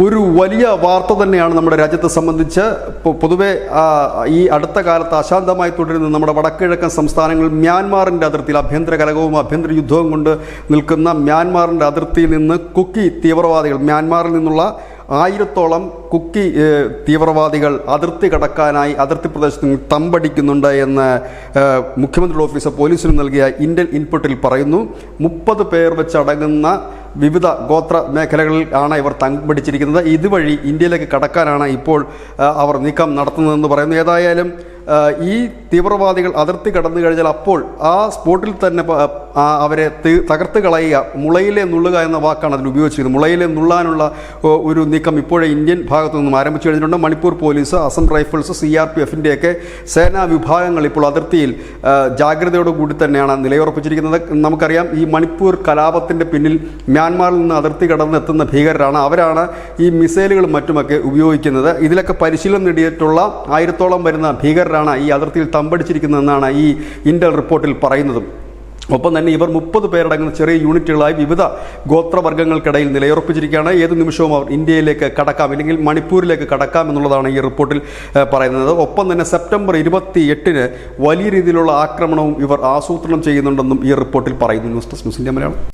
ഒരു വലിയ വാർത്ത തന്നെയാണ് നമ്മുടെ രാജ്യത്തെ സംബന്ധിച്ച്. പൊതുവെ ഈ അടുത്ത കാലത്ത് അശാന്തമായി തുടരുന്ന നമ്മുടെ വടക്കുകിഴക്കൻ സംസ്ഥാനങ്ങൾ മ്യാൻമാറിൻ്റെ അതിർത്തിയിൽ ആഭ്യന്തര കലഹവും ആഭ്യന്തര യുദ്ധവും കൊണ്ട് നിൽക്കുന്ന മ്യാൻമാറിൻ്റെ അതിർത്തിയിൽ നിന്ന് കുക്കി തീവ്രവാദികൾ, മ്യാൻമാറിൽ നിന്നുള്ള 1000-ഓളം കുക്കി തീവ്രവാദികൾ അതിർത്തി കടക്കാനായി അതിർത്തി പ്രദേശത്ത് തമ്പടിക്കുന്നുണ്ട് എന്ന് മുഖ്യമന്ത്രിയുടെ ഓഫീസ് പോലീസിന് നൽകിയ ഇന്ത്യൻ ഇൻപുട്ടിൽ പറയുന്നു. 30 പേർ വെച്ചടങ്ങുന്ന വിവിധ ഗോത്ര മേഖലകളിൽ ആണ് ഇവർ തമ്പടിച്ചിരിക്കുന്നത്. ഇതുവഴി ഇന്ത്യയിലേക്ക് കടക്കാനാണ് ഇപ്പോൾ അവർ നീക്കം നടത്തുന്നതെന്ന് പറയുന്നു. ഏതായാലും ഈ തീവ്രവാദികൾ അതിർത്തി കടന്നു കഴിഞ്ഞാൽ അപ്പോൾ ആ സ്പോട്ടിൽ തന്നെ അവരെ തകർത്ത് കളയുക, മുളയിലെ നുള്ളുക എന്ന വാക്കാണ് അതിൽ ഉപയോഗിച്ചിരുന്നത്. മുളയിലെ നുള്ളാനുള്ള ഒരു നീക്കം ഇപ്പോഴേ ഇന്ത്യൻ ഭാഗത്തു നിന്നും ആരംഭിച്ചു കഴിഞ്ഞിട്ടുണ്ട്. മണിപ്പൂർ പോലീസ്, അസം റൈഫിൾസ്, CRPFൻ്റെയൊക്കെ സേനാ വിഭാഗങ്ങൾ ഇപ്പോൾ അതിർത്തിയിൽ ജാഗ്രതയോടുകൂടി തന്നെയാണ് നിലയുറപ്പിച്ചിരിക്കുന്നത്. നമുക്കറിയാം, ഈ മണിപ്പൂർ കലാപത്തിൻ്റെ പിന്നിൽ മ്യാൻമാറിൽ നിന്ന് അതിർത്തി കടന്നെത്തുന്ന ഭീകരരാണ്. അവരാണ് ഈ മിസൈലുകളും മറ്റുമൊക്കെ ഉപയോഗിക്കുന്നത്. ഇതിലൊക്കെ പരിശീലനം നേടിയിട്ടുള്ള 1000-ഓളം വരുന്ന ഭീകരരാണ് ഈ അതിർത്തിയിൽ തമ്പടിച്ചിരിക്കുന്നതെന്നാണ് ഈ ഇന്റൽ റിപ്പോർട്ടിൽ പറയുന്നതും. ഒപ്പം തന്നെ ഇവർ 30 പേരടങ്ങുന്ന ചെറിയ യൂണിറ്റുകളായി വിവിധ ഗോത്രവർഗ്ഗങ്ങൾക്കിടയിൽ നിലയുറപ്പിച്ചിരിക്കുകയാണ്. ഏത് നിമിഷവും അവർ ഇന്ത്യയിലേക്ക് കടക്കാം, അല്ലെങ്കിൽ മണിപ്പൂരിലേക്ക് കടക്കാം എന്നുള്ളതാണ് ഈ റിപ്പോർട്ടിൽ പറയുന്നത്. ഒപ്പം തന്നെ സെപ്റ്റംബർ 28-ന് വലിയ രീതിയിലുള്ള ആക്രമണവും ഇവർ ആസൂത്രണം ചെയ്യുന്നുണ്ടെന്നും ഈ റിപ്പോർട്ടിൽ പറയുന്നു. News desk news India Malayalam.